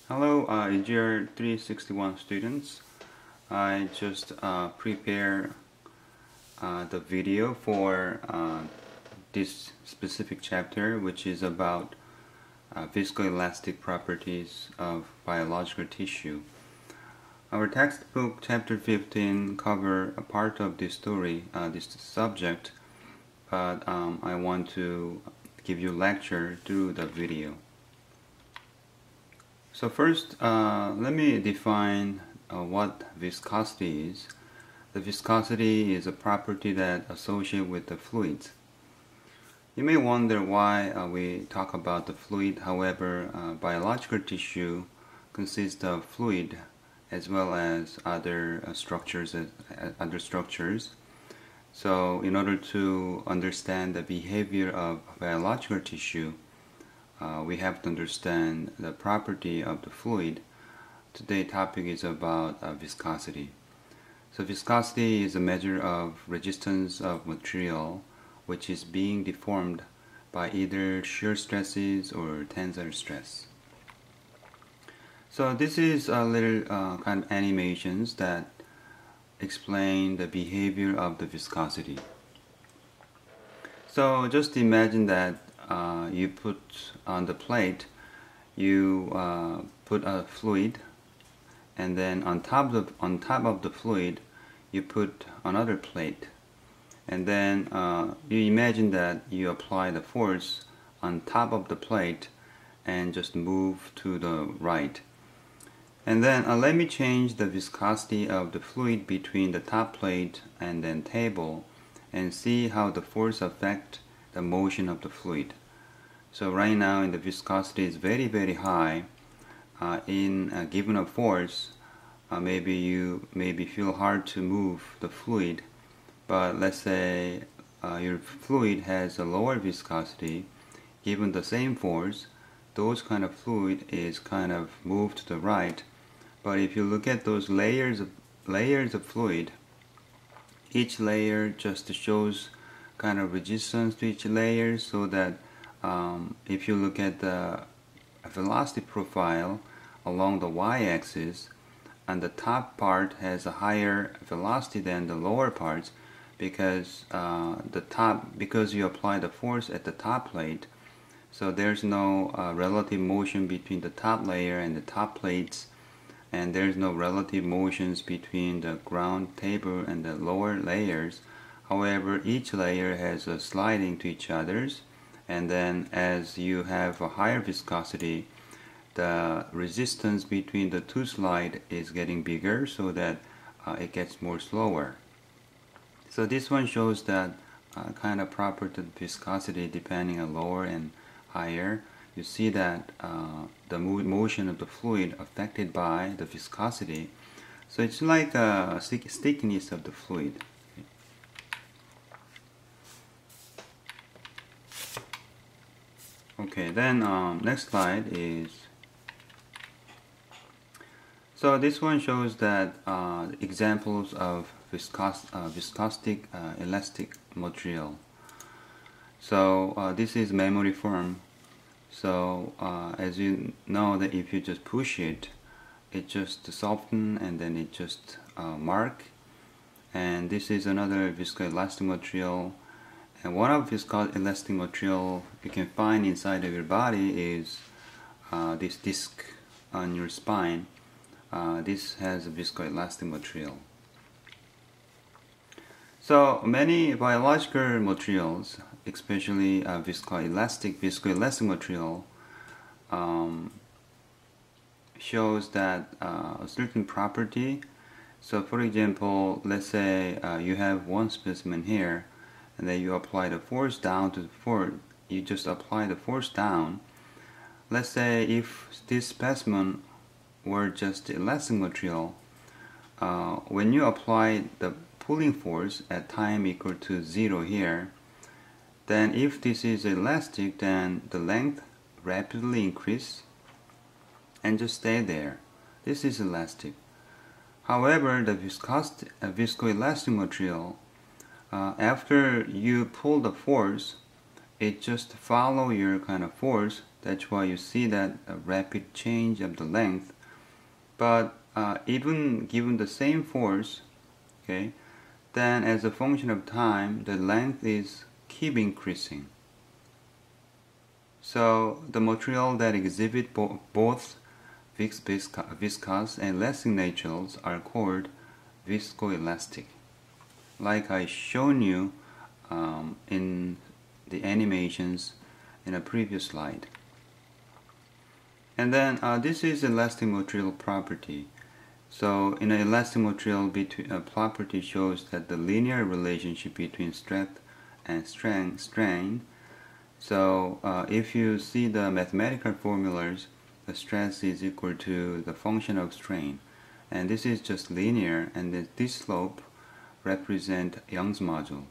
Hello, EGR361 students. I just prepare the video for this specific chapter, which is about viscoelastic properties of biological tissue. Our textbook, chapter 15, cover a part of this story, this subject, but I want to give you a lecture through the video. So first, let me define what viscosity is. The viscosity is a property that associates with the fluids. You may wonder why we talk about the fluid. However, biological tissue consists of fluid as well as other structures. So in order to understand the behavior of biological tissue, we have to understand the property of the fluid. Today's topic is about viscosity. So viscosity is a measure of resistance of material which is being deformed by either shear stresses or tensile stress. So this is a little kind of animations that explain the behavior of the viscosity. So just imagine that you put on the plate, you put a fluid, and then on top of the fluid you put another plate, and then you imagine that you apply the force on top of the plate and just move to the right. And then let me change the viscosity of the fluid between the top plate and then table and see how the force affects the motion of the fluid. So right now the viscosity is very high. In given a force, maybe you feel hard to move the fluid, but let's say your fluid has a lower viscosity. Given the same force, those kind of fluid is kind of moved to the right. But if you look at those layers of fluid, each layer just shows kind of resistance to each layer, so that if you look at the velocity profile along the y-axis, and the top part has a higher velocity than the lower parts because because you apply the force at the top plate, so there's no relative motion between the top layer and the top plates, and there's no relative motions between the ground table and the lower layers. However, each layer has a sliding to each other's, and then as you have a higher viscosity, the resistance between the two slides is getting bigger, so that it gets more slower. So this one shows that kind of property of viscosity depending on lower and higher. You see that the motion of the fluid affected by the viscosity. So it's like a stickiness of the fluid. Okay, then next slide is, so this one shows that examples of viscoelastic elastic material. So this is memory foam. So as you know, that if you just push it, it just soften and then it just mark. And this is another viscoelastic material. And one of viscoelastic material you can find inside of your body is this disc on your spine. This has a viscoelastic material. So many biological materials, especially viscoelastic material, shows that a certain property. So for example, let's say you have one specimen here, and then you apply the force down to the floor. You just apply the force down. Let's say if this specimen were just elastic material, when you apply the pulling force at time equal to 0 here, then if this is elastic, then the length rapidly increase and just stay there. This is elastic. However, the viscoelastic material, after you pull the force, it just follow your kind of force That's why you see that a rapid change of the length. But even given the same force, okay, then as a function of time, the length is keep increasing. So the material that exhibit both viscous and elastic natures are called viscoelastic, like I shown you in the animations in a previous slide. And then this is elastic material property. So in an elastic material, property shows that the linear relationship between strength and strain. So if you see the mathematical formulas, the stress is equal to the function of strain, and this is just linear, and this slope represent Young's module.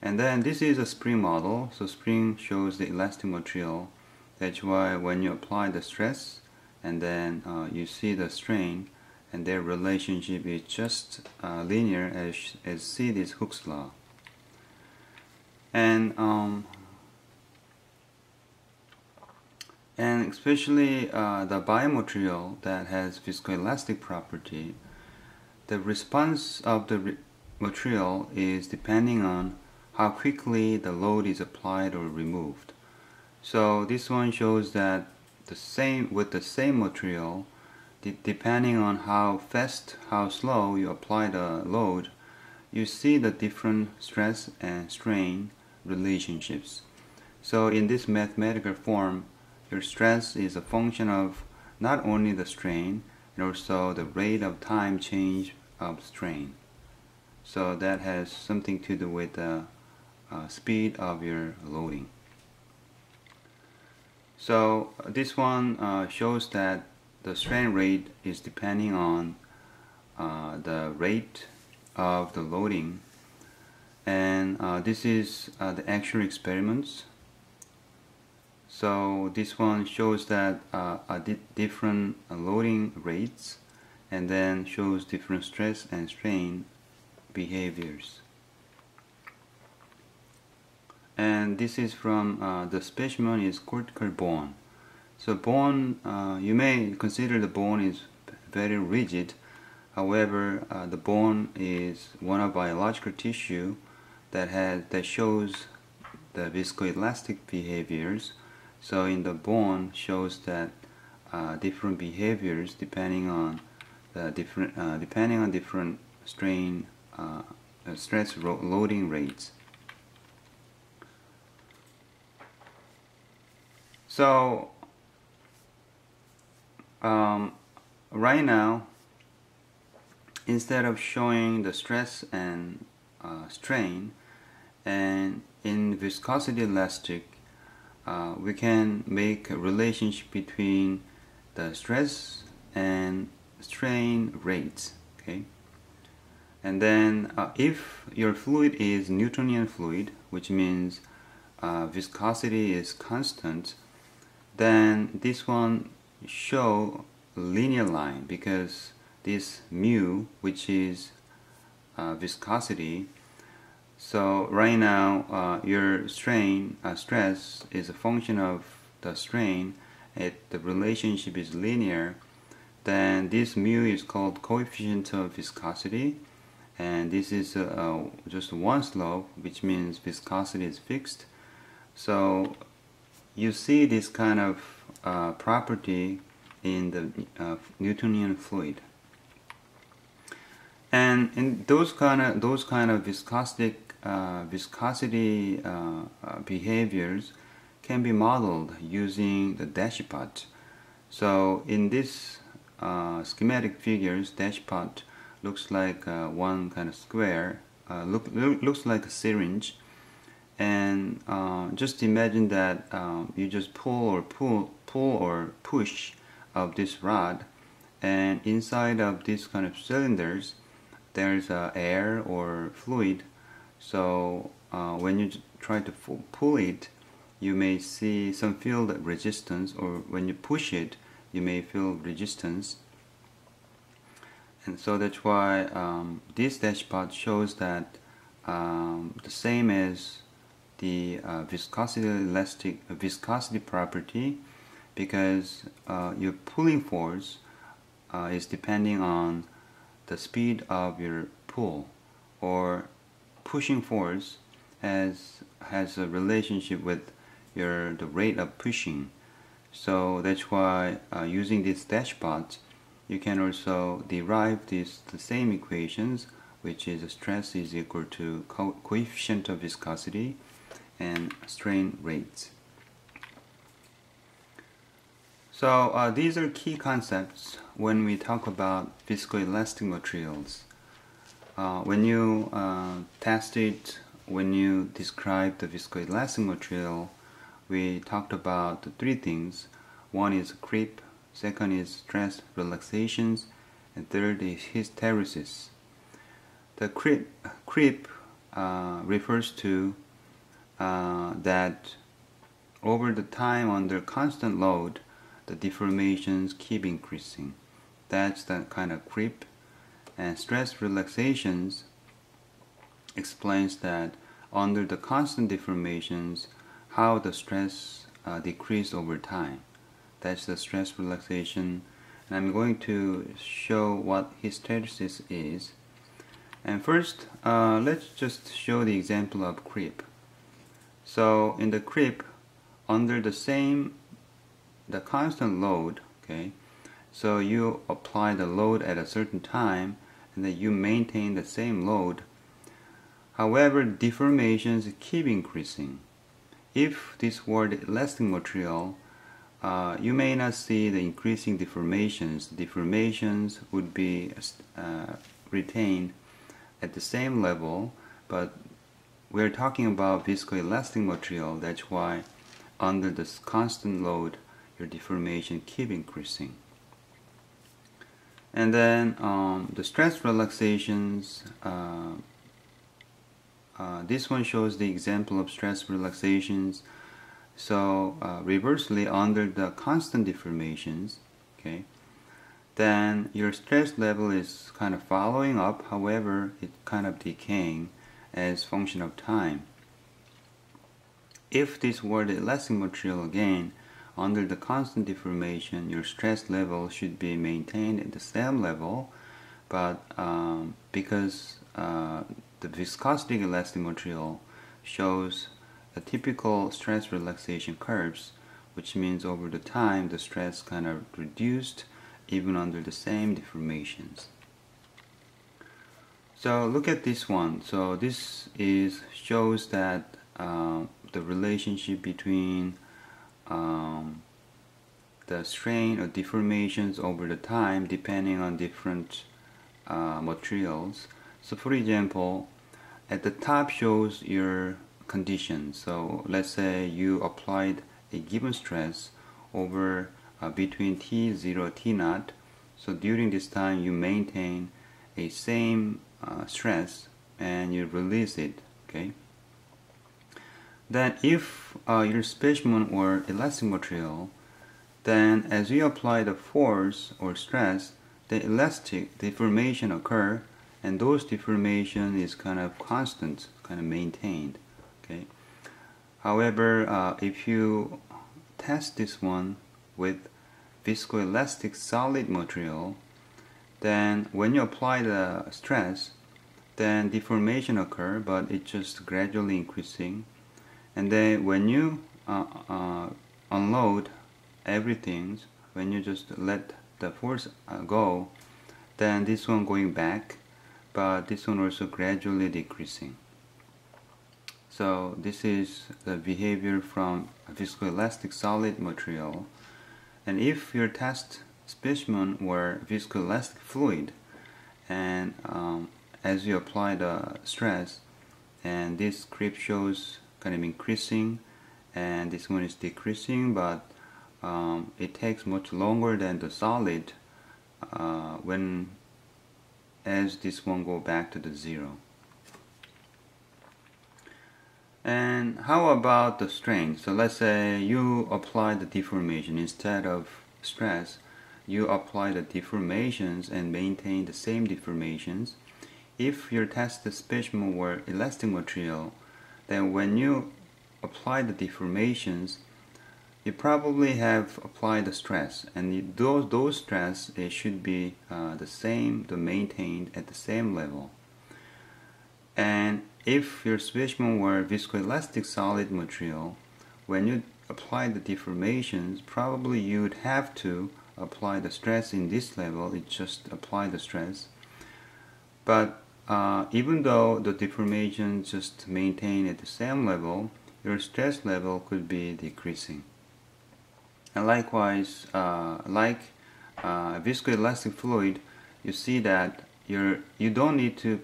And then this is a spring model, so spring shows the elastic material. That's why when you apply the stress and then you see the strain, and their relationship is just linear as see this Hooke's law. And especially the biomaterial that has viscoelastic property, the response of the material is depending on how quickly the load is applied or removed. So this one shows that with the same material, depending on how fast, how slow you apply the load, you see the different stress and strain relationships. So in this mathematical form, your stress is a function of not only the strain, and also the rate of time change of strain. So that has something to do with the speed of your loading. So this one shows that the strain rate is depending on the rate of the loading, and this is the actual experiments. So this one shows that different loading rates, and then shows different stress and strain behaviors. And this is from the specimen is cortical bone. So bone, you may consider the bone is very rigid. However, the bone is one of biological tissue that shows the viscoelastic behaviors. So in the bone shows that different behaviors depending on different strain stress loading rates. So right now, instead of showing the stress and strain, and in viscosity elastic, we can make a relationship between the stress and strain rates. Okay, and then if your fluid is Newtonian fluid, which means viscosity is constant, then this one show a linear line, because this mu, which is viscosity, so right now your stress is a function of the strain, the relationship is linear, then this mu is called coefficient of viscosity, and this is just one slope, which means viscosity is fixed. So you see this kind of property in the Newtonian fluid, and in those kind of viscosity behaviors can be modeled using the dashpot. So in this schematic figures, dashpot looks like one kind of square, looks like a syringe, and just imagine that you just pull or push of this rod, and inside of these kind of cylinders there's air or fluid. So when you try to pull it, you may see some field resistance, or when you push it, you may feel resistance. And so that's why this dashpot shows that the same as the viscosity property, because your pulling force is depending on the speed of your pull, or pushing force has a relationship with the rate of pushing. So that's why using these dashpots, you can also derive the same equations, which is stress is equal to coefficient of viscosity and strain rates. So these are key concepts when we talk about viscoelastic materials. When you test it, when you describe the viscoelastic material, we talked about the three things. One is creep, second is stress relaxations, and third is hysteresis. The creep refers to that over the time under constant load, the deformations keep increasing. That's the kind of creep. And stress relaxations explains that under the constant deformations, how the stress decrease over time. That's the stress relaxation. And I'm going to show what hysteresis is. And first, let's just show the example of creep. So in the creep, under the constant load, okay, so you apply the load at a certain time, and then you maintain the same load. However, deformations keep increasing. If this were the elastic material, you may not see the increasing deformations. Deformations would be retained at the same level, but we're talking about viscoelastic material. That's why under this constant load, your deformation keep increasing. And then the stress relaxations, this one shows the example of stress relaxations. So reversely, under the constant deformations, okay, then your stress level is kind of following up. However, it's kind of decaying as function of time. If this were the elastic material again, under the constant deformation, your stress level should be maintained at the same level, but because the viscosity elastic material shows a typical stress relaxation curves, which means over the time the stress kind of reduced even under the same deformations. So look at this one. So this shows that the relationship between the strain or deformations over the time depending on different materials. So for example, at the top shows your conditions. So let's say you applied a given stress over between T0 T0. So during this time you maintain a same stress and you release it, okay? Then if your specimen were elastic material, then as you apply the force or stress, the elastic deformation occur, and those deformation is kind of constant, kind of maintained, okay? However, if you test this one with viscoelastic solid material, then when you apply the stress, then deformation occur, but it's just gradually increasing. And then when you unload everything, when you just let the force go, then this one going back, but this one also gradually decreasing. So this is the behavior from a viscoelastic solid material. And if your test specimen were viscoelastic fluid, and as you apply the stress, and this creep shows kind of increasing, and this one is decreasing, but it takes much longer than the solid as this one go back to the zero. And how about the strain? So let's say you apply the deformation instead of stress. You apply the deformations and maintain the same deformations. If your test specimen were elastic material, then when you apply the deformations, you probably have applied the stress, and those stress should be the same, maintained at the same level. And if your specimen were viscoelastic solid material, when you apply the deformations, probably you would have to apply the stress in this level. It just apply the stress. But even though the deformation just maintain at the same level, your stress level could be decreasing. And likewise, viscoelastic fluid, you see that you don't need to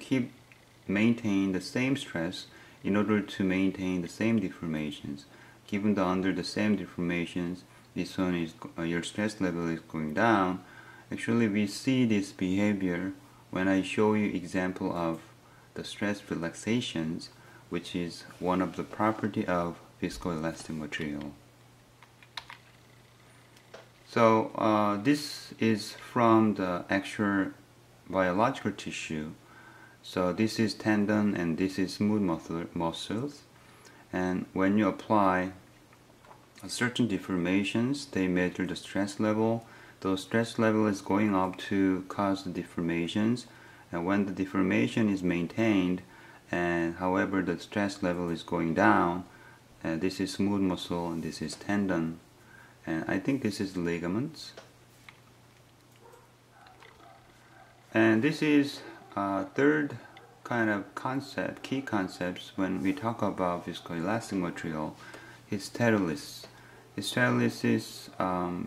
maintain the same stress in order to maintain the same deformations. Given that under the same deformations, this one is your stress level is going down. Actually, we see this behavior when I show you example of the stress relaxations, which is one of the property of viscoelastic material. So this is from the actual biological tissue. So this is tendon and this is smooth muscles. And when you apply certain deformations, they measure the stress level. The stress level is going up to cause the deformations. And when the deformation is maintained, and however the stress level is going down, and this is smooth muscle and this is tendon. And I think this is ligaments. And this is third kind of concept, key concepts when we talk about viscoelastic material, hysteresis. Hysteresis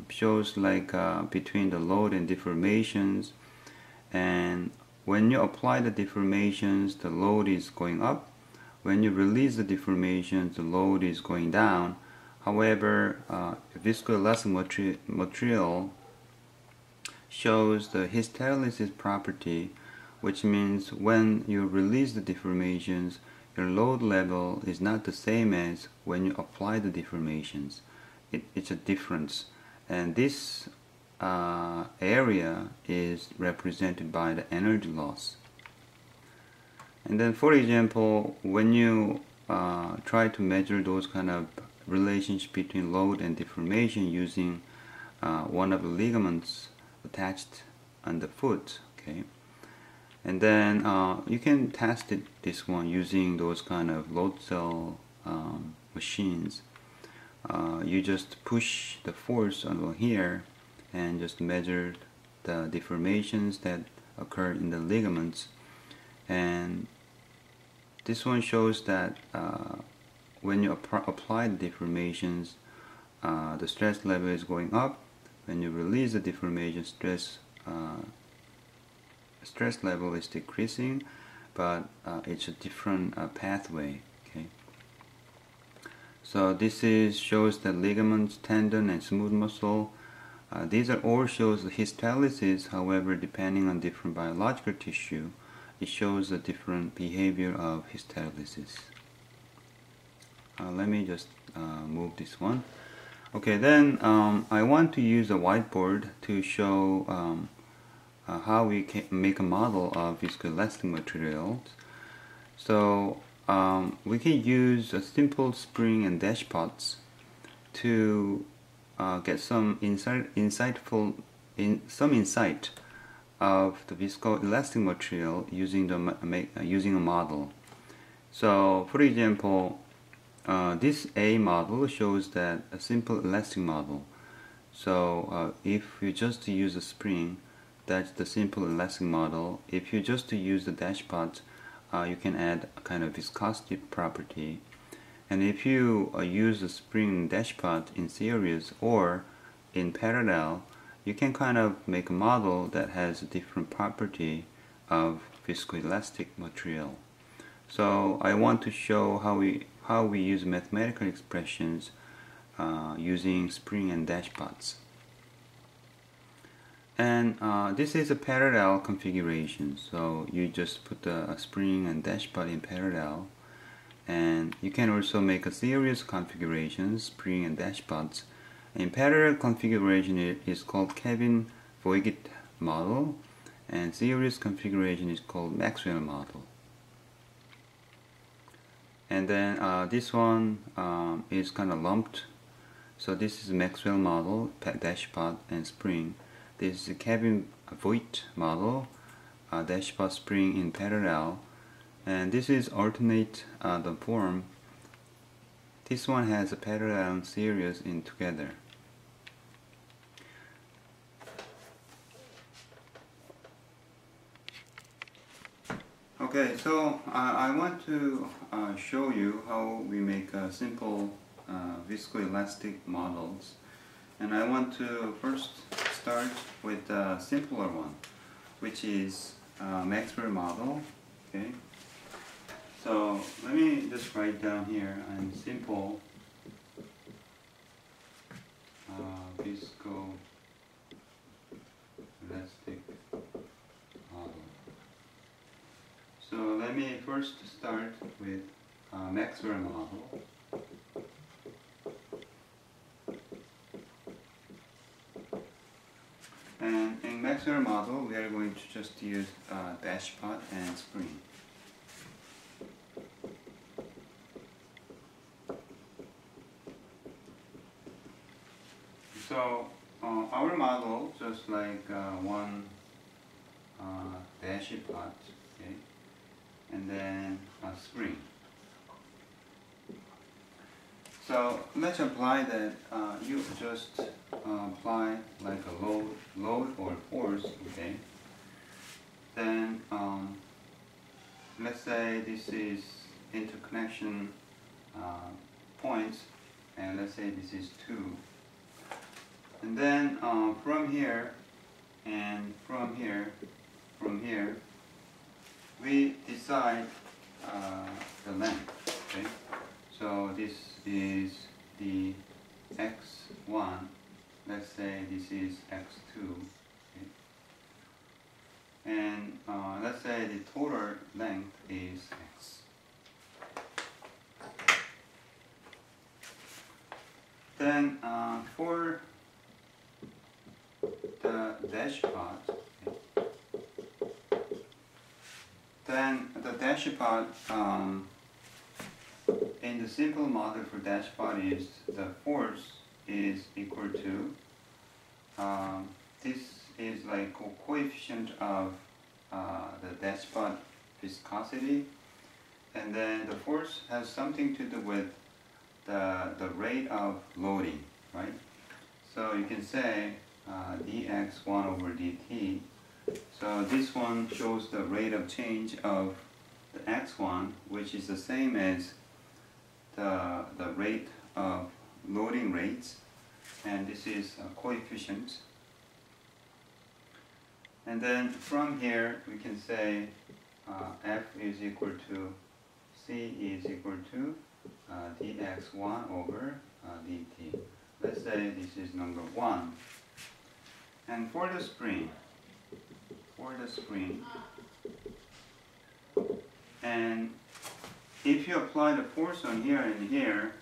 shows like between the load and deformations, and when you apply the deformations, the load is going up. When you release the deformations, the load is going down. However, viscoelastic material shows the hysteresis property, which means when you release the deformations, your load level is not the same as when you apply the deformations. It's a difference, and this area is represented by the energy loss. And then, for example, when you try to measure those kind of relationship between load and deformation using one of the ligaments attached on the foot, okay, and then you can test this one using those kind of load cell machines. You just push the force on here and just measure the deformations that occur in the ligaments, and this one shows that when you apply the deformations, the stress level is going up. When you release the deformation, stress level is decreasing, but it's a different pathway. Okay. So this shows the ligaments, tendon, and smooth muscle. These are all shows the hysteresis. However, depending on different biological tissue, it shows a different behavior of hysteresis. Let me just move this one. Okay, then I want to use a whiteboard to show how we can make a model of viscoelastic materials. So we can use a simple spring and dashpots to get some insight of the viscoelastic material using a model. So, for example, this A model shows that a simple elastic model. So if you just use a spring, that's the simple elastic model. If you just use the dashpot, you can add a kind of viscosity property. And if you use the spring and dashpot in series or in parallel, you can kind of make a model that has a different property of viscoelastic material. So I want to show how we use mathematical expressions using spring and dashpots. And this is a parallel configuration. So you just put a spring and dashpot in parallel, and you can also make a series configuration, spring and dashpots. In parallel configuration is called Kelvin-Voigt model, and series configuration is called Maxwell model. And then this one is kind of lumped. So this is Maxwell model, dashpot and spring. This is Kevin Voigt model, dashpot spring in parallel. And this is alternate the form. This one has a parallel series in together. Okay, so I want to show you how we make simple viscoelastic models, and I want to first start with the simpler one, which is Maxwell model. Okay, so let me just write down here a simple viscoelastic model. So let me first start with Maxwell model. And in Maxwell model, we are going to just use dashpot and spring. So our model, just like one dashpot, okay, and then a spring. So let's apply that. You just apply like a load or force, okay. Then let's say this is interconnection points, and let's say this is 2. And then from here and from here, we decide the length. Okay, so this is the x1. Let's say this is x2. Okay? And let's say the total length is x. Then for the dashpot, okay, then the dashpot in the simple model for dashpot is the force is equal to this is like a coefficient of the dashpot viscosity, and then the force has something to do with the rate of loading, right? So you can say dx1 over dt. So this one shows the rate of change of the x1, which is the same as the rate of loading rates, and this is a coefficient. And then from here we can say f is equal to c is equal to dx1 over dt. Let's say this is number 1. And for the spring, and if you apply the force on here and here,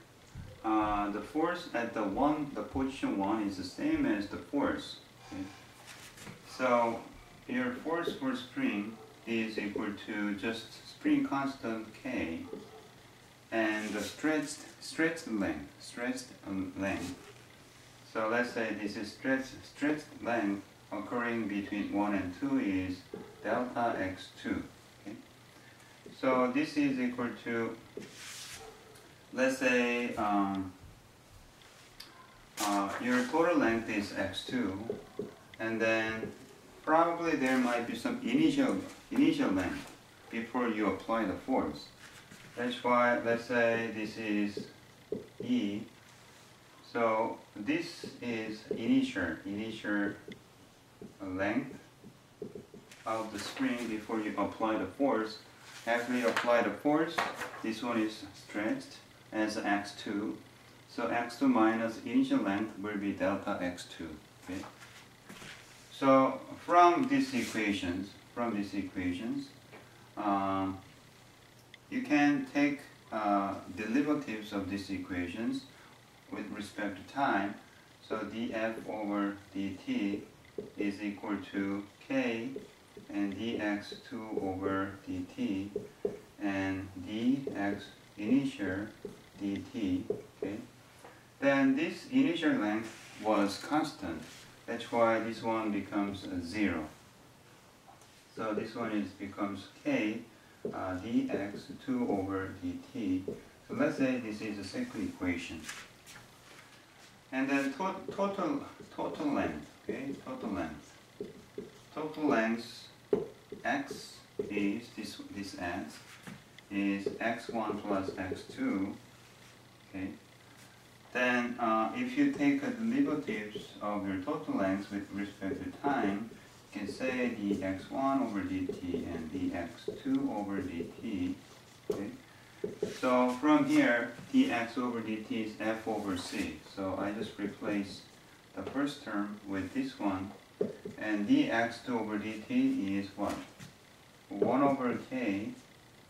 the force at the position 1 is the same as the force. Okay? So your force for spring is equal to just spring constant k and the stretched length. So let's say this is stretched length occurring between 1 and 2 is delta x2. Okay? So this is equal to, let's say your total length is x2, and then probably there might be some initial length before you apply the force. That's why, let's say this is E. So this is initial length of the spring before you apply the force. After you apply the force, this one is stretched as x2. So x2 minus initial length will be delta x2. Okay? So from these equations, you can take derivatives of these equations with respect to time. So df over dt is equal to k and dx2 over dt, and dx initial dt, okay, then this initial length was constant. That's why this one becomes 0. So this one becomes k dx 2 over dt. So let's say this is the second equation. And then total length, okay, total length x is this x is x1 plus x2, okay. Then if you take the derivatives of your total length with respect to time, you can say dx1 over dt and dx2 over dt, okay. So from here, dx over dt is f over c. So I just replace the first term with this one, and dx2 over dt is what? 1 over k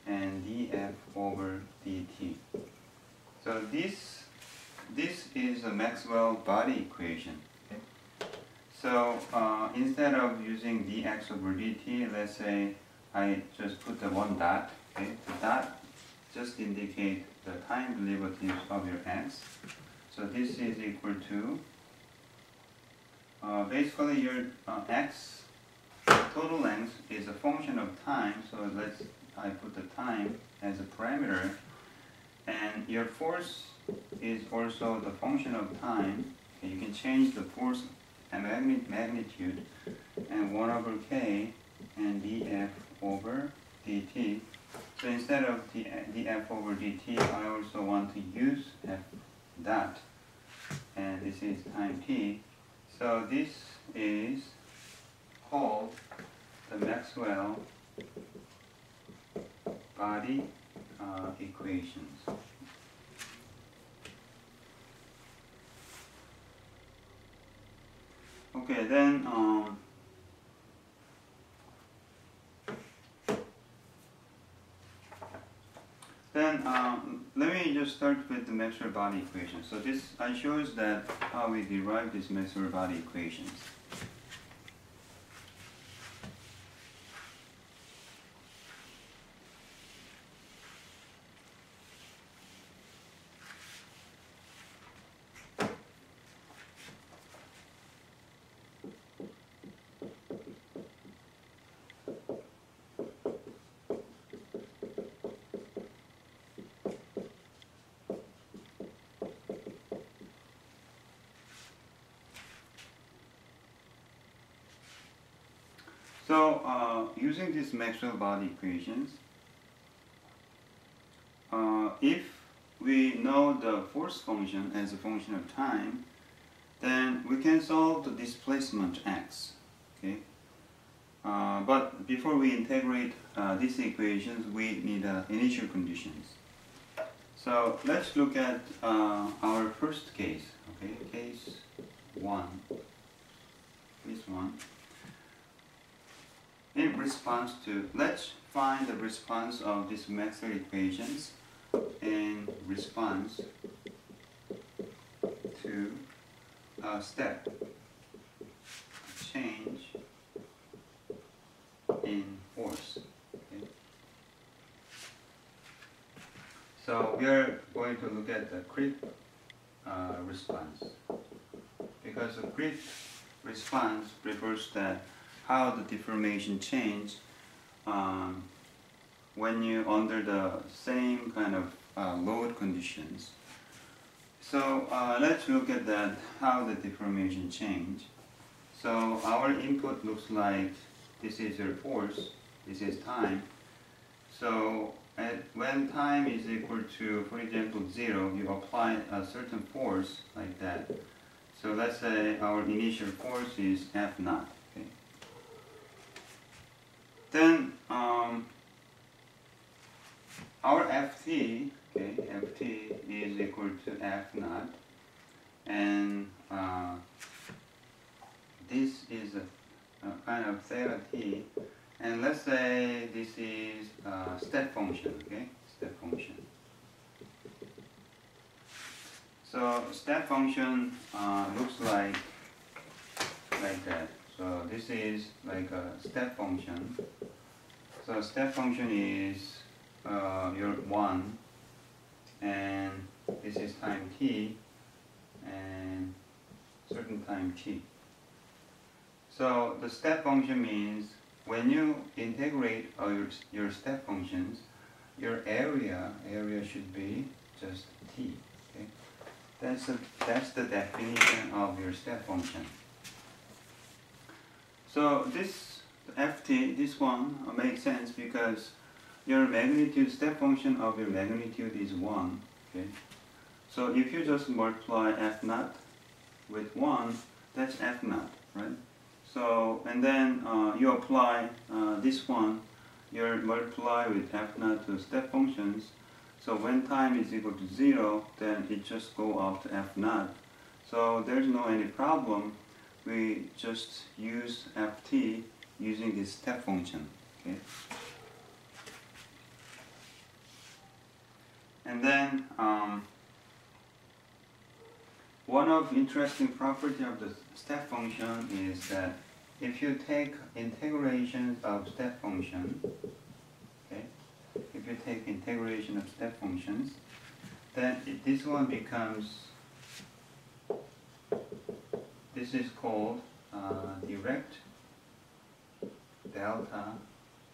and df over dt. So this is a Maxwell body equation. Okay? So instead of using dx over dt, let's say I just put the one dot. Okay? The dot just indicate the time derivatives of your x. So this is equal to basically your x total length is a function of time. So I put the time as a parameter, and your force is also the function of time. Okay, you can change the force and magnitude, and 1 over k and df over dt. So instead of df over dt, I also want to use f dot, and this is time t. So this is called the Maxwell body equations. Okay, then let me just start with the Maxwell body equation. So this shows that how we derive these Maxwell body equations. So using these Maxwell body equations, if we know the force function as a function of time, then we can solve the displacement x. Okay. But before we integrate these equations, we need initial conditions. So let's look at our first case. Okay, case 1. This one. In response to, let's find the response of these Maxwell equations in response to a step change in force. Okay. So we are going to look at the creep response, because the creep response refers to how the deformation change when you under the same kind of load conditions. So let's look at that, how the deformation change. So our input looks like this is your force, this is time. So when time is equal to, for example, 0, you apply a certain force like that. So let's say our initial force is F naught. Okay. Then our Ft, okay, Ft is equal to F naught, and this is a kind of theta t, and let's say this is a step function, okay, step function. So step function looks like that. So this is like a step function. So step function is your 1, and this is time t, and certain time t. So the step function means when you integrate your step functions, your area should be just t. Okay? That's the definition of your step function. So this ft, this one makes sense because your magnitude, step function of your magnitude is 1. Okay? So if you just multiply f naught with 1, that's f naught, right? So, and then you apply this one, you multiply with f naught to step functions. So when time is equal to 0, then it just go out to f naught. So there's no any problem. We just use ft using this step function. Okay? And then one of interesting property of the step function is that if you take integrations of step function, okay, if you take integration of step functions, then this one becomes, this is called direct delta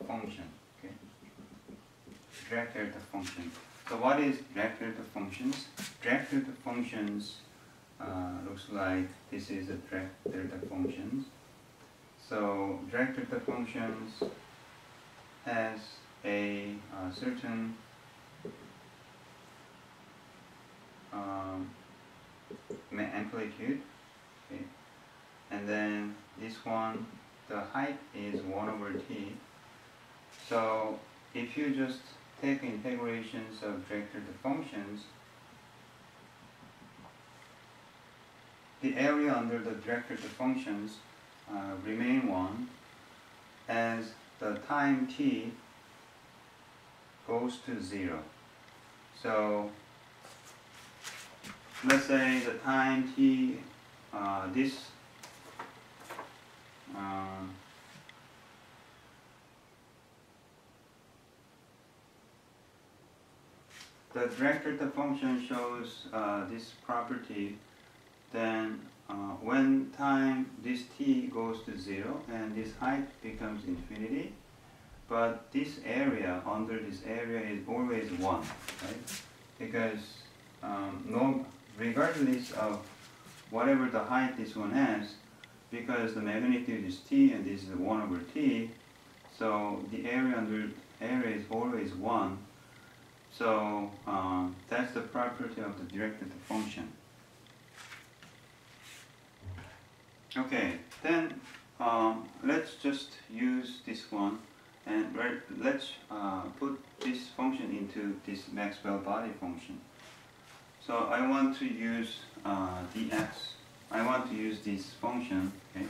function. Okay, direct delta function. So what is direct delta functions? Direct delta functions looks like this is a direct delta functions. So direct delta functions has a certain amplitude, okay? And then this one, the height is 1 over t. So if you just take integrations of direct delta functions, the area under the direct delta functions remain 1 as the time t goes to 0. So let's say the time t, the direct delta function shows this property. Then when time, this t goes to 0 and this height becomes infinity, but this area, under this area is always 1, right? Because regardless of whatever the height this one has, because the magnitude is t and this is 1 over t, so the area under area is always 1. So that's the property of the direct delta function. Okay, then let's just use this one and let's put this function into this Maxwell body function. So I want to use dx. I want to use this function. Okay,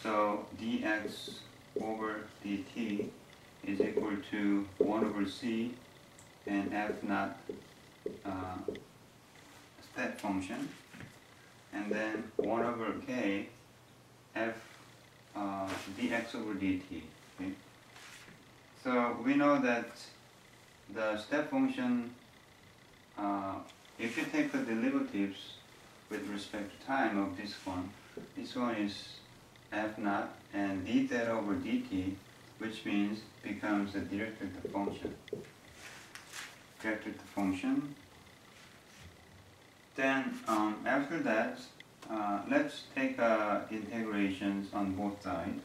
so dx over dt is equal to 1 over c and f naught step function, and then 1 over k f dx over dt. Okay? So we know that the step function, if you take the derivatives with respect to time of this one is f naught and d theta over dt, which means becomes a direct delta function. Direct delta function. Then after that, let's take integrations on both sides.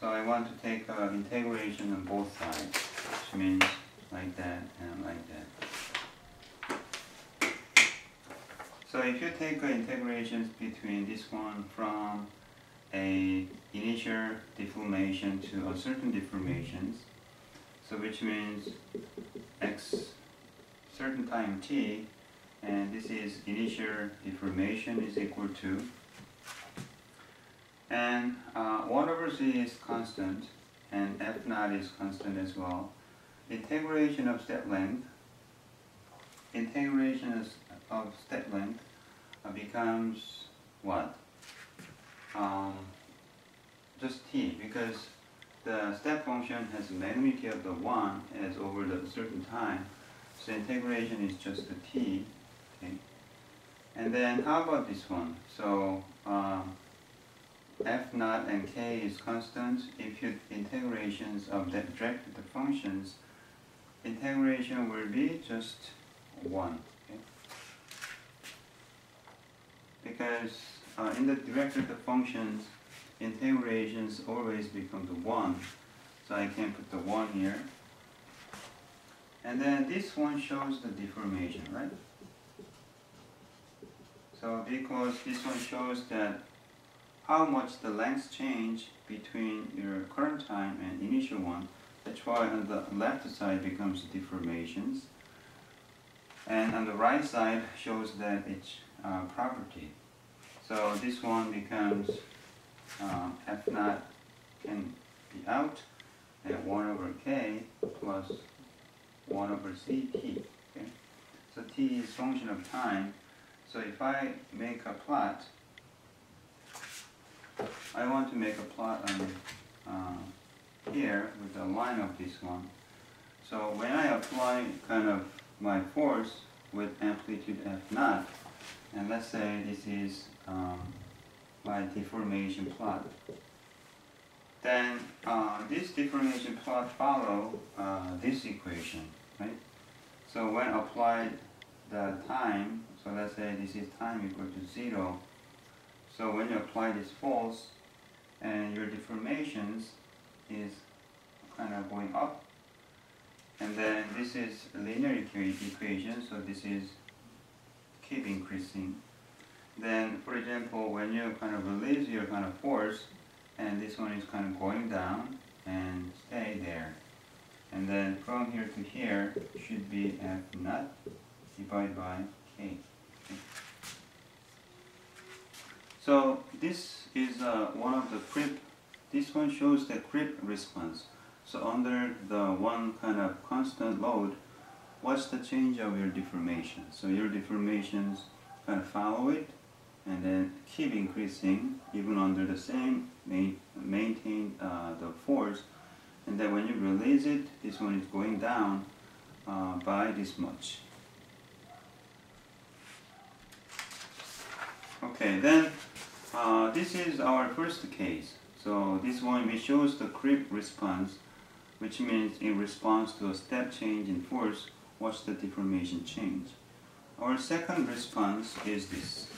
So I want to take integration on both sides, which means like that and like that. So if you take integrations between this one from a initial deformation to a certain deformations, so which means x certain time t, and this is initial deformation is equal to, and 1 over c is constant and f naught is constant as well. Integration of step length becomes what? Just t, because the step function has a magnitude of the 1 as over the certain time. So integration is just the t. Okay. And then how about this one? So f naught and k is constant. If you integrations of the directed functions, integration will be just 1. Okay? Because in the directed functions, integrations always become the 1. So I can put the 1 here. And then this one shows the deformation, right? So because this one shows that how much the length change between your current time and initial one, that's why on the left side becomes deformations. And on the right side shows that it's property. So this one becomes f naught can be out, and 1 over k plus 1 over ct. Okay? So t is function of time. So if I make a plot, I want to make a plot on here with the line of this one. So when I apply kind of my force with amplitude f naught, and let's say this is my deformation plot, then this deformation plot follow this equation, right? So when applied the time, so let's say this is time equal to 0. So when you apply this force, and your deformations is kind of going up, and then this is a linear equation, so this is keep increasing. Then, for example, when you kind of release your kind of force, and this one is kind of going down and stay there, and then from here to here should be f naught divided by k. Okay. So this is one of the creep. This one shows the creep response. So under the one kind of constant load, what's the change of your deformation? So your deformations kind of follow it and then keep increasing even under the same maintain the force. And then when you release it, this one is going down by this much. Okay, then this is our first case. So this one shows the creep response, which means in response to a step change in force, what's the deformation change? Our second response is this.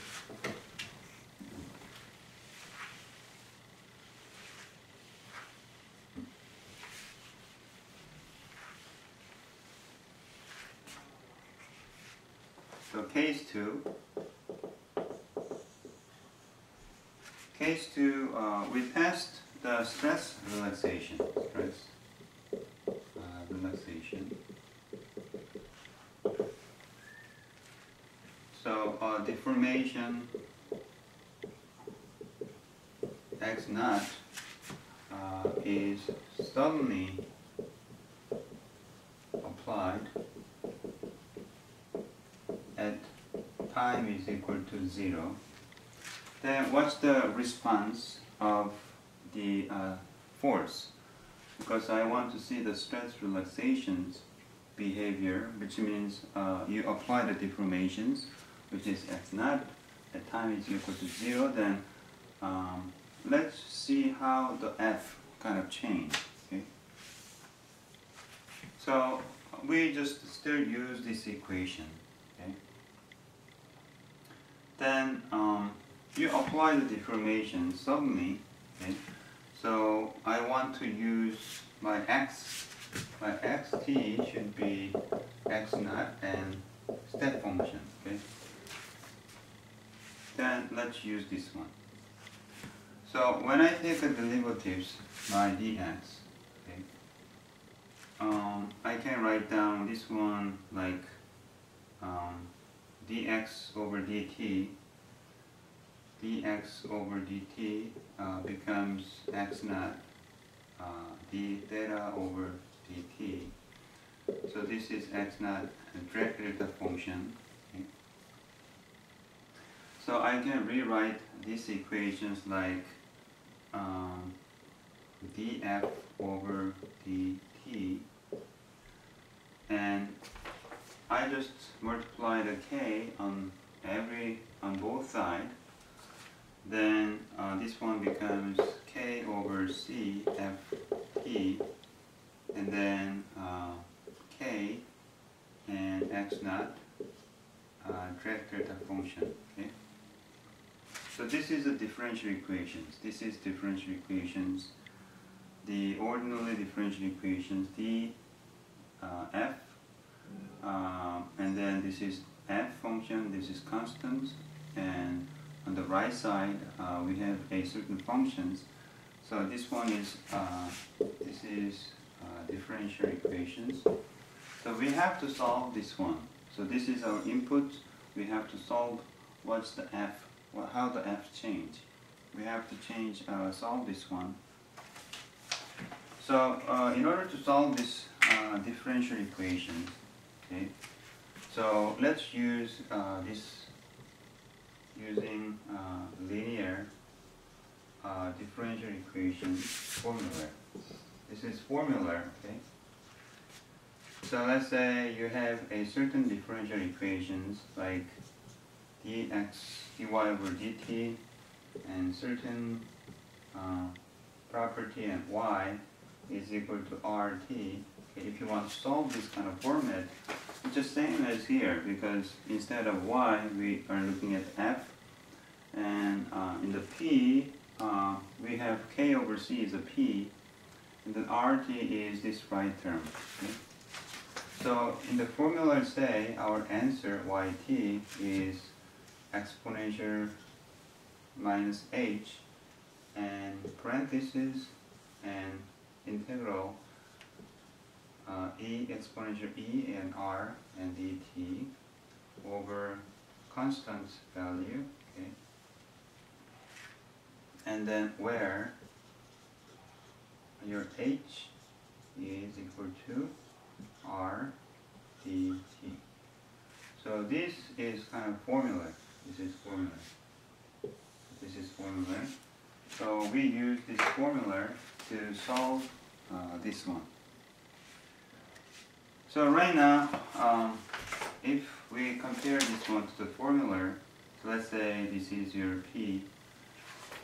So case 2. Case 2, we test the stress relaxation. Relaxation. So deformation x naught is suddenly applied at time is equal to 0. Then what's the response of the force? Because I want to see the stress relaxations behavior, which means you apply the deformations, which is x naught, at time is equal to 0, then let's see how the f kind of change. Okay? So we just still use this equation. Okay? Then you apply the deformation suddenly. Okay? So I want to use my xt should be x naught and step function. Okay? Then let's use this one. So when I take the derivatives, my dx, okay, I can write down this one like dx over dt. Dx over dt becomes x naught d theta over dt. So this is x naught directly the function. Okay. So I can rewrite these equations like df over dt, and multiply the k on both sides, then this one becomes k over c f t, and then k and x naught direct delta function. Okay. So this is the differential equations. This is differential equations. The ordinary differential equations, d f, and then this is f function, this is constant, and on the right side we have a certain functions. So this one is differential equations. So we have to solve this one. So this is our input. We have to solve what's the f, how the f change. We have to solve this one. So in order to solve this differential equations, okay, so let's use using linear differential equation formula. This is formula, okay. So let's say you have a certain differential equations like dx dy over dt and certain property and y is equal to RT. Okay, if you want to solve this kind of format, it's the same as here, because instead of y, we are looking at f, and in the p, we have k over c is a p, and then RT is this right term. Okay? So in the formula, say our answer yt is exponential minus h and parentheses and integral e exponential e and r and dt over constant value, okay, and then where your h is equal to r dt. So this is kind of formula. This is formula. This is formula. So we use this formula to solve this one. So right now, if we compare this one to the formula, so let's say this is your P,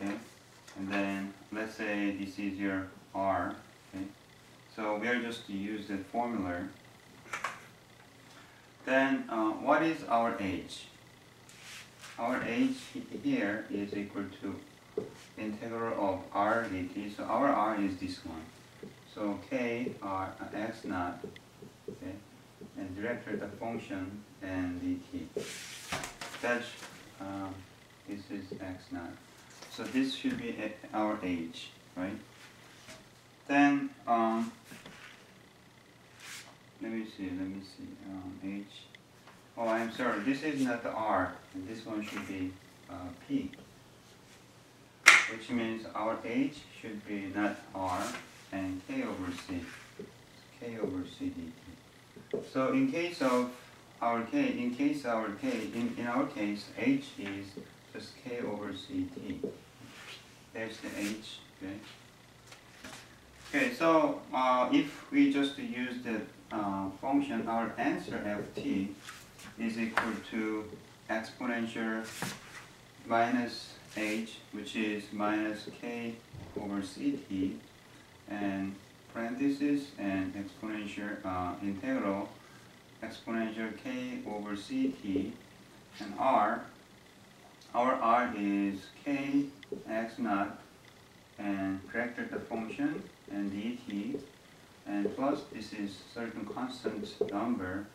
okay, and then let's say this is your R, okay. So we are just to use that formula. Then what is our H? Our H here is equal to integral of R dt. So our R is this one. So K R x naught, okay, and direct delta function and dt. That's this is x naught. So this should be our H, right? Then let me see. H. Oh, I'm sorry. This is not the R. And this one should be P. Which means our H should be not R and K over C. K over C dt. So in case of our K, in our case, H is just K over CT. There's the H, okay? Okay, so if we just use the function, our answer ft is equal to exponential minus h, which is minus k over ct, and parentheses and exponential integral exponential k over ct, and r. Our r is k x naught and correct the function and dt, and plus this is certain constant number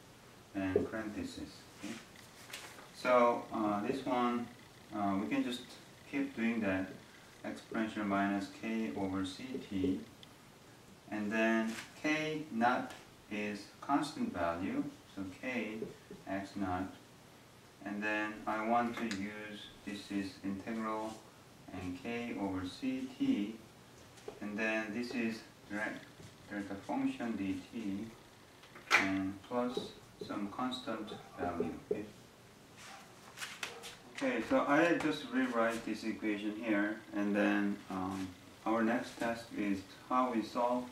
and parentheses. Okay? So this one we can just keep doing that, exponential minus k over ct, and then k naught is constant value, so k x naught, and then I want to use this is integral and k over ct, and then this is direct delta function dt and plus some constant value. Okay? Okay, so I just rewrite this equation here, and then our next test is how we solve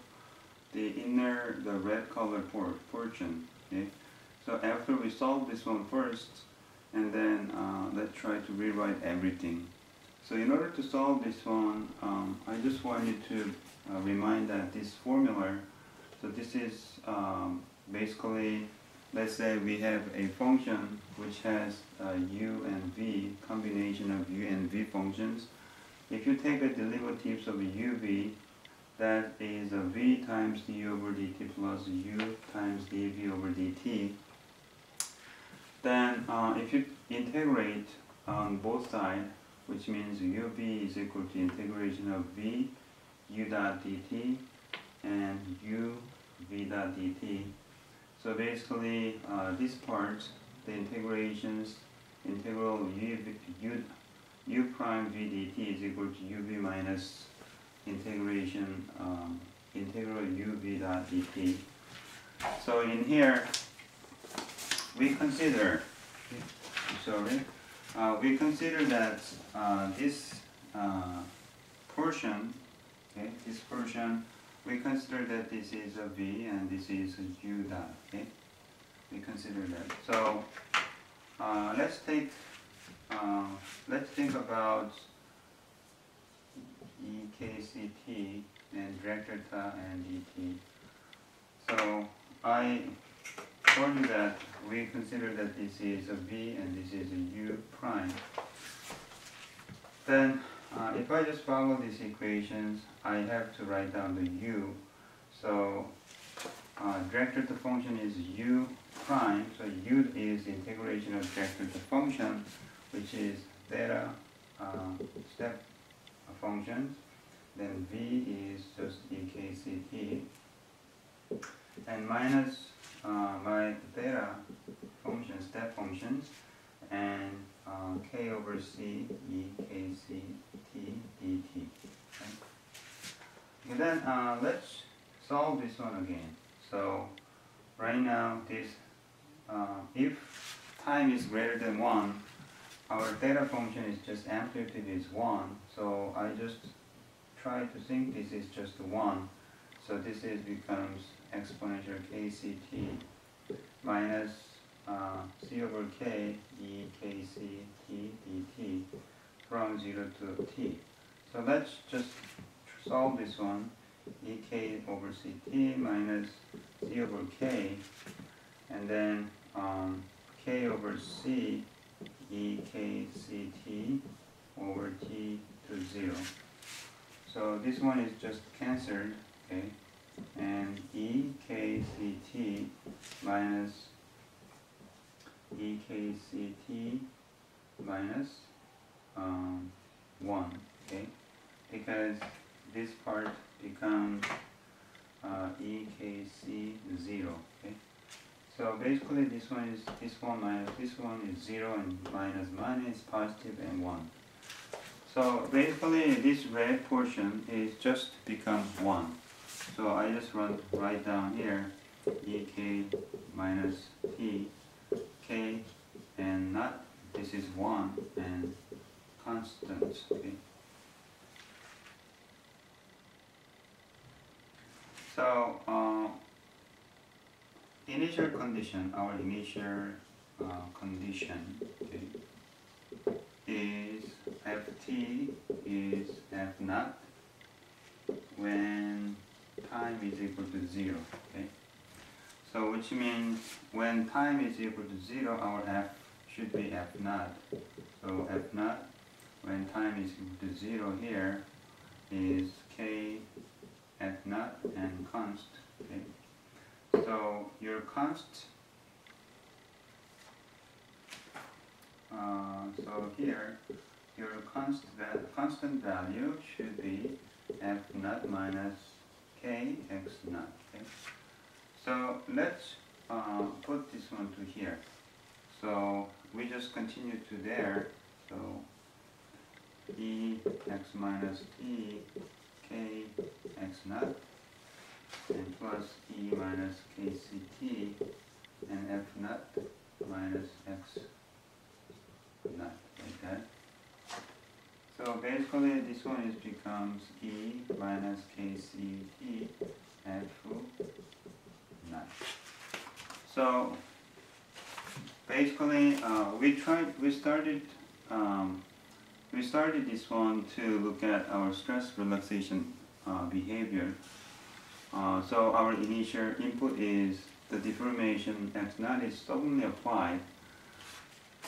the red color portion. Okay? So after we solve this one first, and then let's try to rewrite everything. So in order to solve this one, I just want you to remind that this formula, so this is basically, let's say we have a function which has u and v, combination of u and v functions. If you take a derivatives of uv, that is a v times d over dt plus u times dv over dt. Then if you integrate on both sides, which means uv is equal to integration of v u dot dt and u v dot dt. So basically this part, the integrations, integral u prime v dt is equal to uv minus integration integral uv dot dt. So in here we consider, we consider that this portion, okay, this portion, we consider that this is a v and this is a u dot, okay, we consider that. So let's think about EKCT and direct delta and dt. So I told you that we consider that this is a v and this is a u prime. Then if I just follow these equations, I have to write down the u. So direct delta function is u prime, so u is integration of direct delta function, which is theta step functions. Then v is just EKCT, and minus my theta function, step functions, and k over c EKCT dt. Okay? And then let's solve this one again. So right now this if time is greater than 1, our theta function is just amplitude is 1. So I just try to think this is just 1. So this is becomes exponential kct minus c over k EKCT dt from 0 to t. So let's just solve this one. ek over ct minus c over k, and then k over c EKCT over t to 0. So this one is just cancelled, okay, and EKCT minus EKCT minus 1, okay, because this part becomes EKC 0, okay. So basically this one minus this one is 0, and minus positive and 1. So basically this red portion is just becomes 1. So I just write down here EK minus T, K, and not, this is 1, and constant, okay. So initial condition, our initial condition, okay, is ft is f naught when time is equal to 0, okay. So which means when time is equal to 0, our f should be f naught. So f naught when time is equal to 0 here is k f naught and const, okay. So your const, so here your constant value should be f naught minus k x naught, okay. So let's put this one to here. So we just continue to there. So e x minus t k x naught and plus e minus kct and f naught minus x naught, like that. So basically this one is becomes e minus kct f naught. So basically we started this one to look at our stress relaxation behavior. So our initial input is the deformation x0 is suddenly applied.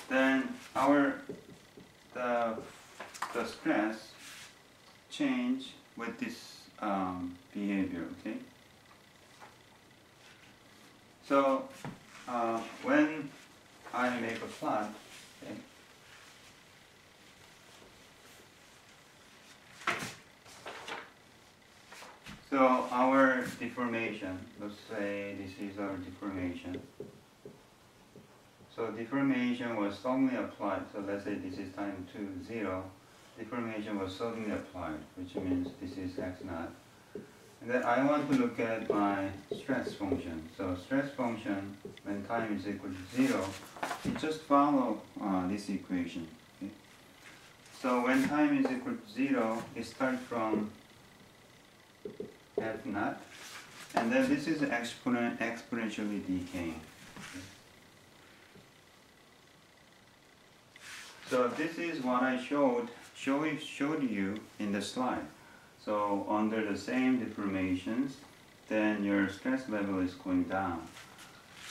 Then the stress change with this behavior. Okay. So when I make a plot, okay, so our deformation, let's say this is our deformation. So deformation was suddenly applied. So let's say this is time 2, 0. Deformation was suddenly applied, which means this is x0. And then I want to look at my stress function. So stress function when time is equal to 0, it just follow this equation. Okay? So when time is equal to 0, it starts from f0, and then this is exponentially decaying. Okay? So this is what I showed you in the slide. So under the same deformations, then your stress level is going down.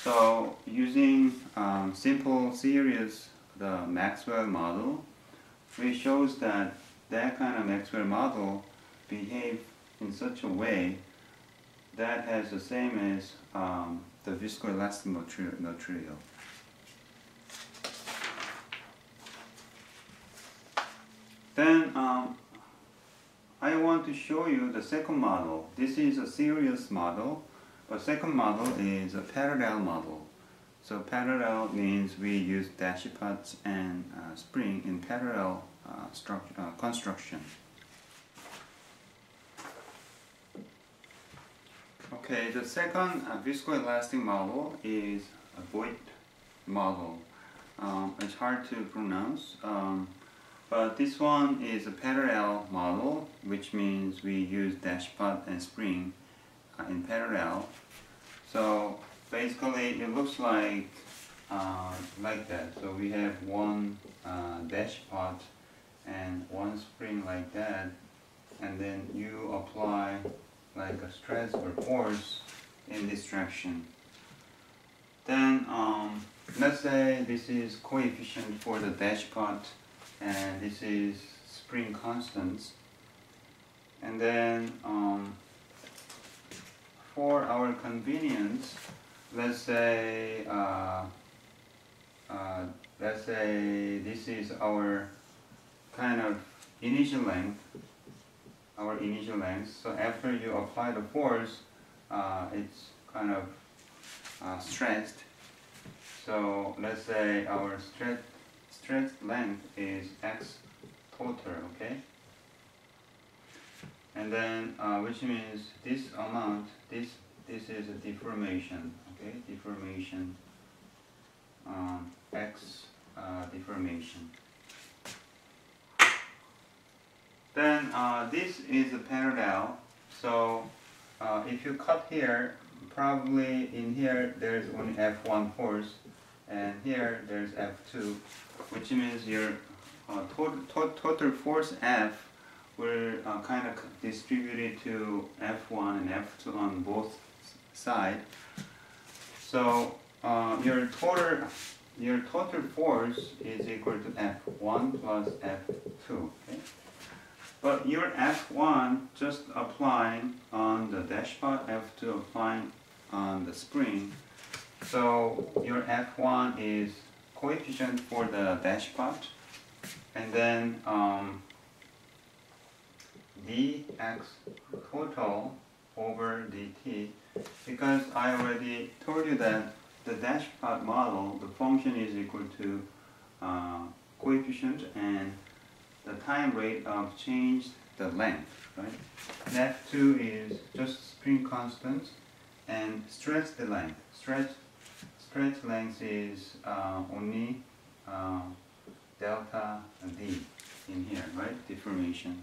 So using simple series, the Maxwell model, which shows that that kind of Maxwell model behave in such a way that has the same as the viscoelastic material. Then I want to show you the second model. This is a series model, but second model is a parallel model. So parallel means we use dashipots and spring in parallel construction. Okay, the second viscoelastic model is a Voigt model. It's hard to pronounce. But this one is a parallel model, which means we use dashpot and spring in parallel. So basically it looks like that. So we have one dashpot and one spring like that, and then you apply like a stress or force in this direction. Then let's say this is coefficient for the dashpot, and this is spring constants. And then for our convenience, let's say this is our kind of initial length, So after you apply the force, it's kind of stressed. So let's say our stress length is x total, okay? And then which means this amount, this is a deformation, okay? Deformation, x deformation. Then this is a parallel. So if you cut here, probably in here there's only F1 force, and here there's F2, which means your total force F will kind of distributed to F1 and F2 on both sides. So your total force is equal to F1 plus F2. Okay? But your F1 just applying on the dashpot, F2 applying on the spring. So your F1 is coefficient for the dashpot, and then dx total over dt, because I already told you that the dashpot model, the function is equal to coefficient and the time rate of change, the length, right? And F2 is just spring constant, and stretch the length. Stretch length is only delta d in here, right? Deformation.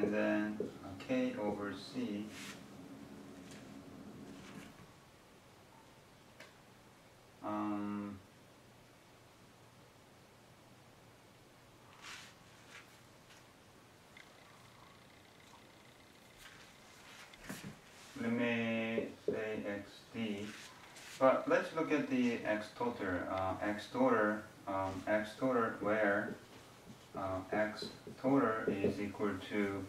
and then k over c let me say xd, but let's look at the x total. X total where x total is equal to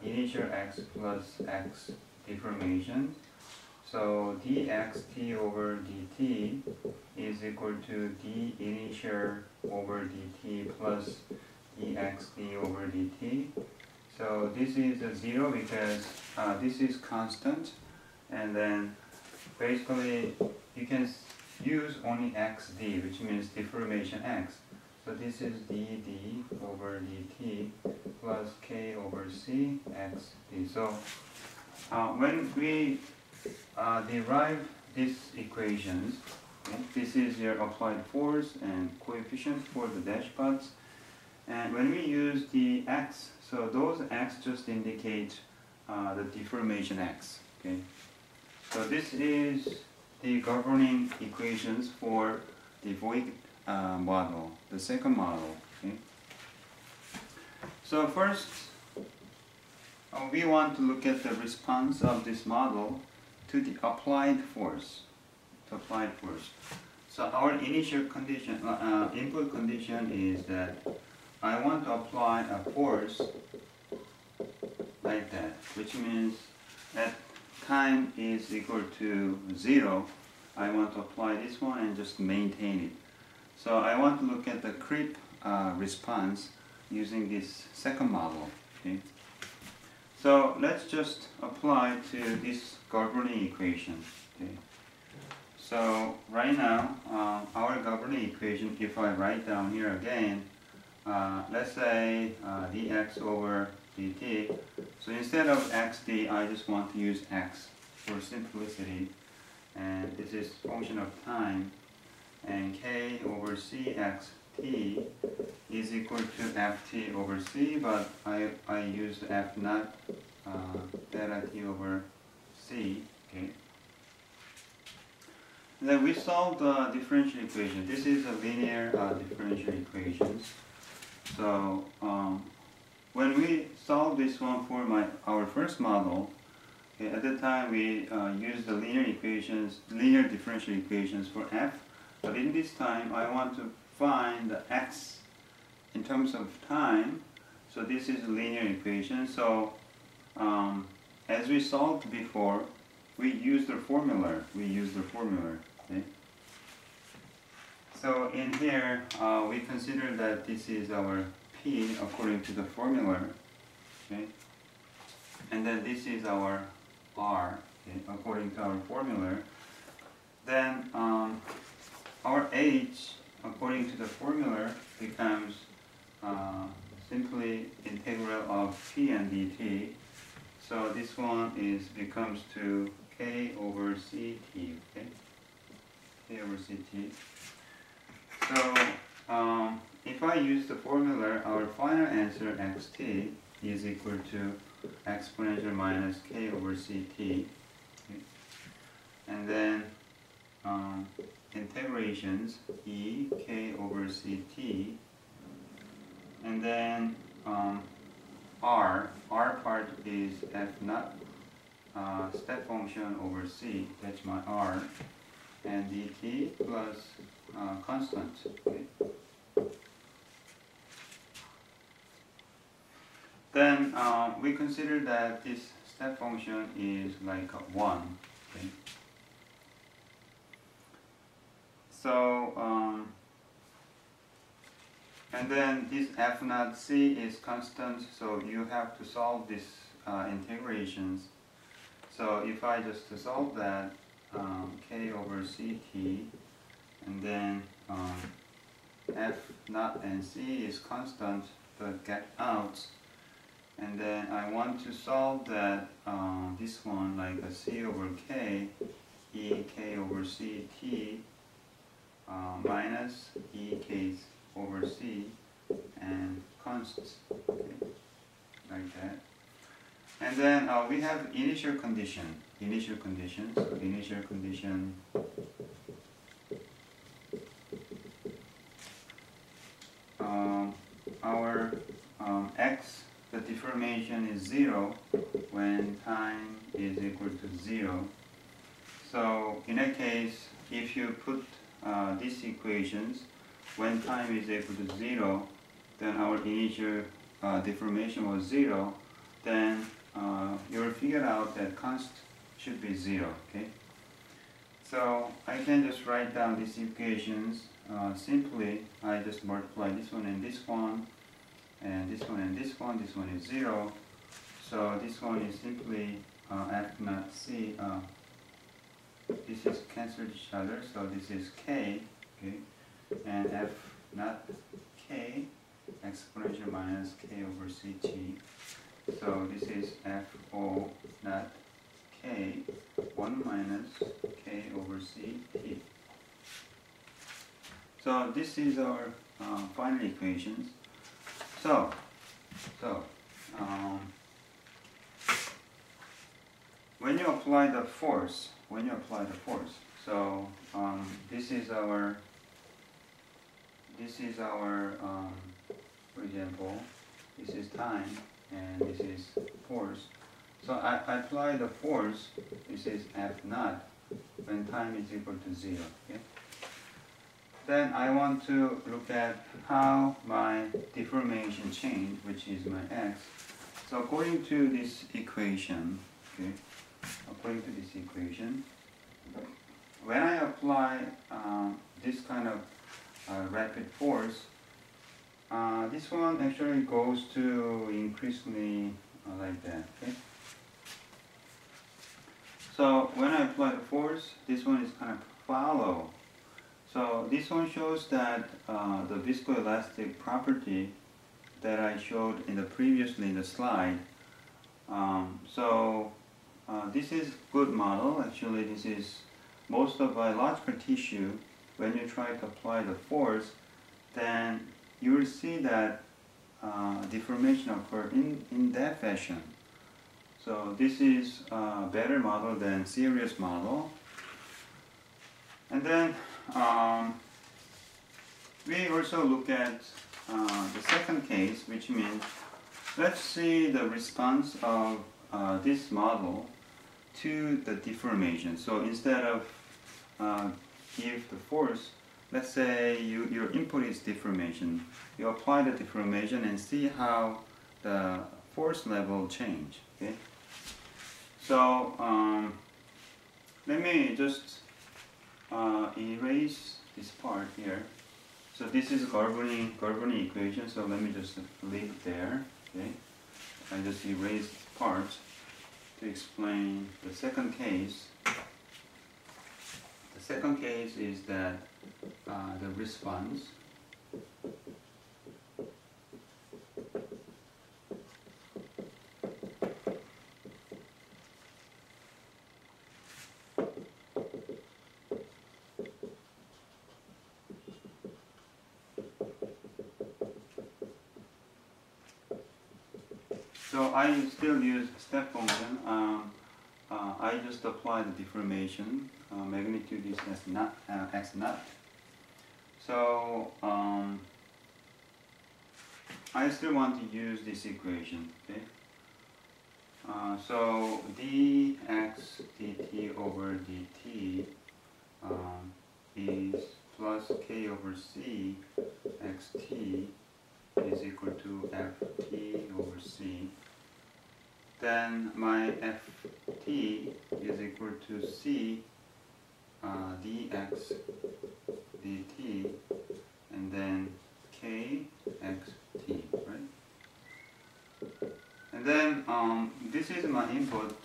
initial x plus x deformation. So dxt over dt is equal to d initial over dt plus dxd over dt. So this is a 0 because this is constant, and then basically you can use only xd, which means deformation x. So this is dd over dt plus k over c xd. So when we derive these equations, okay, this is your applied force and coefficient for the dashpots. And when we use the x, so those x just indicate the deformation x. Okay, so this is the governing equations for the Voigt model, the second model. Okay, so first we want to look at the response of this model to the applied force. So our initial condition, input condition is that I want to apply a force like that, which means at time is equal to 0, I want to apply this one and just maintain it. So I want to look at the creep response using this second model. Okay? So let's just apply to this governing equation. Okay? So right now, our governing equation, if I write down here again, let's say dx over dt. So instead of xd, I just want to use x for simplicity, and this is function of time, and k over c xt is equal to ft over c, but I used f naught delta t over c. Okay. Then we solve the differential equation. This is a linear differential equations. So when we solve this one for our first model, okay, at the time we used the linear differential equations for f. But in this time, I want to find the x in terms of time. So this is a linear equation. So as we solved before, we use the formula. Okay? So in here, we consider that this is our P according to the formula, okay? And then this is our R, okay, according to our formula. Then our H, according to the formula, becomes simply integral of P and dt. So this one becomes to K over Ct, okay? K over Ct. So if I use the formula, our final answer xt is equal to exponential minus k over ct. Okay. And then integrations e k over ct. And then r part is f naught step function over c, that's my r, and dt plus constant. Okay. Then we consider that this step function is like 1. Okay. So and then this f naught c is constant, so you have to solve these integrations. So if I just solve that, k over ct, and then f naught and c is constant, but get out. And then I want to solve that this one like a c over k, e k over ct minus e k over c and const, okay, like that. And then we have initial condition. Initial conditions. Initial condition. Our x, the deformation is 0 when time is equal to 0. So in that case, if you put these equations, when time is equal to 0, then our initial deformation was 0, then you'll figure out that const should be 0. Okay. So I can just write down these equations simply. I just multiply this one and this one, and this one and this one. This one is 0. So this one is simply f naught c. This is cancel each other, so this is k, okay, and f naught k exponential minus k over ct. So this is f o naught k 1 minus k over ct. So this is our final equations. So when you apply the force, so this is our, for example, this is time and this is force. So I apply the force. This is F naught when time is equal to 0. Okay. Then I want to look at how my deformation changed, which is my x. So according to this equation, okay, when I apply this kind of rapid force, this one actually goes to increasingly like that. Okay. So when I apply the force, this one is kind of follow. So this one shows that the viscoelastic property that I showed previously in the slide. This is good model. Actually, this is most of biological tissue. When you try to apply the force, then you will see that deformation occur in that fashion. So this is a better model than series model. And then we also look at the second case, which means let's see the response of this model to the deformation. So instead of give the force, let's say your input is deformation. You apply the deformation and see how the force level change. Okay. So let me just erase this part here. So this is governing equation. So let me just leave it there. Okay. I just erased part to explain the second case. The second case is that the response so I still use step function. I just apply the deformation. Magnitude is x naught. So I still want to use this equation. Okay. So dx dt over dt is plus k over c xt is equal to ft over c. Then my ft is equal to c dx dt, and then k xt, right? And then this is my input.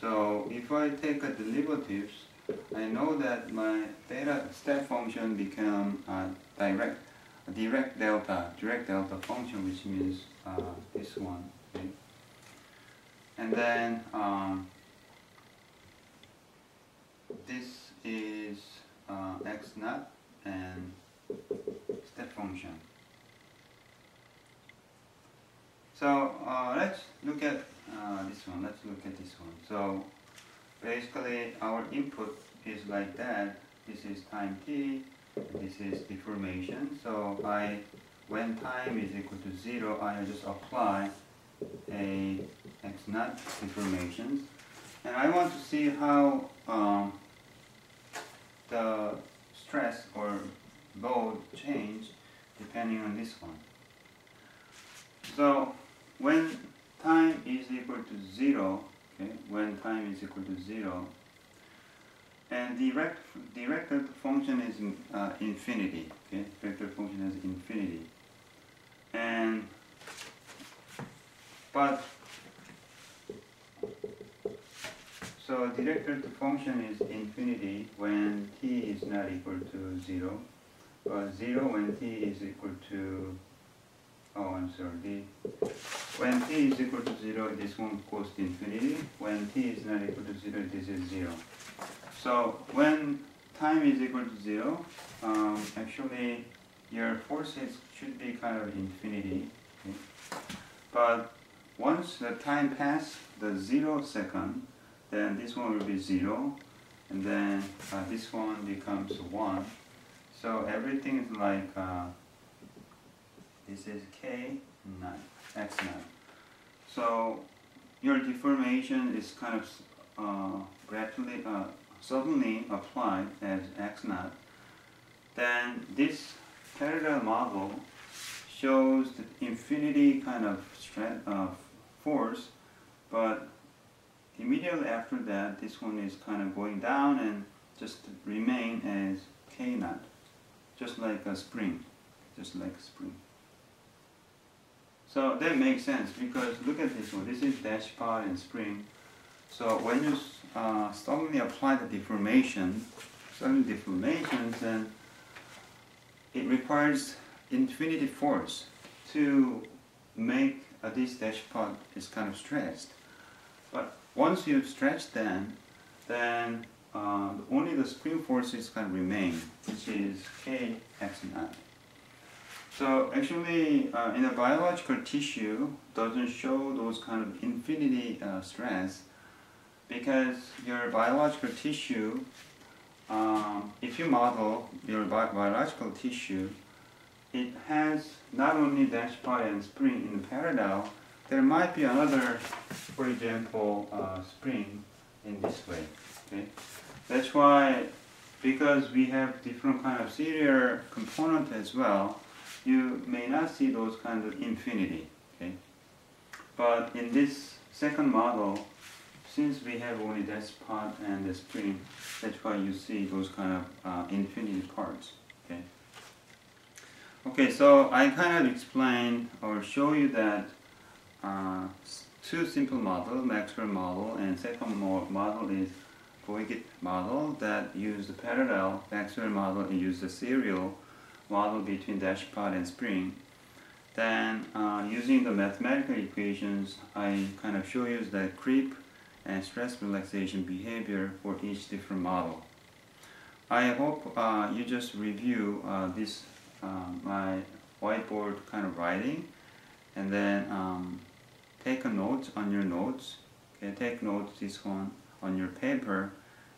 So if I take a derivatives, I know that my theta step function become direct delta function, which means this one. Okay? And then this is x naught and step function. So let's look at this one. Let's look at this one. So basically our input is like that. This is time t, this is deformation. So when time is equal to 0, I just apply a x naught deformations, and I want to see how the stress or load change depending on this one. So when time is equal to 0, okay, when time is equal to 0, and the vector function is infinity, okay, vector function is infinity, so the vector function is infinity when t is not equal to 0, but 0 when t is equal to, when t is equal to 0, this one goes to infinity. When t is not equal to 0, this is 0. So when time is equal to 0, actually your forces should be kind of infinity. Okay? But once the time passes the 0 second, then this one will be 0, and then this one becomes 1. So everything is like, this is k naught, x naught. So your deformation is kind of gradually, suddenly applied as x naught. Then this parallel model shows the infinity kind of force, but immediately after that, this one is kind of going down and just remain as k naught, just like a spring, So that makes sense because look at this one. This is dash pot and spring. So when you suddenly apply the deformations, then it requires infinity force to make this dash pot is kind of stretched. But once you stretch then only the spring forces can remain, which is k x naught. So actually, in a biological tissue, doesn't show those kind of infinity stress, because your biological tissue, if you model your biological tissue, it has not only dash pot and spring in parallel, there might be another, for example, spring in this way. Okay, that's why, because we have different kind of serial component as well, you may not see those kind of infinity. Okay, but in this second model, since we have only dash pot and the spring, that's why you see those kind of infinity parts. Okay. Okay, so I kind of explain or show you that two simple models, Maxwell model, and second model is Voigt model that use the parallel. Maxwell model use the serial model between dash pot and spring. Then using the mathematical equations, I kind of show you the creep and stress relaxation behavior for each different model. I hope you just review this my whiteboard kind of writing, and then take a note on your notes. Okay, take notes this one on your paper,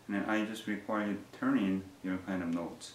and then I just require you to turn in your kind of notes.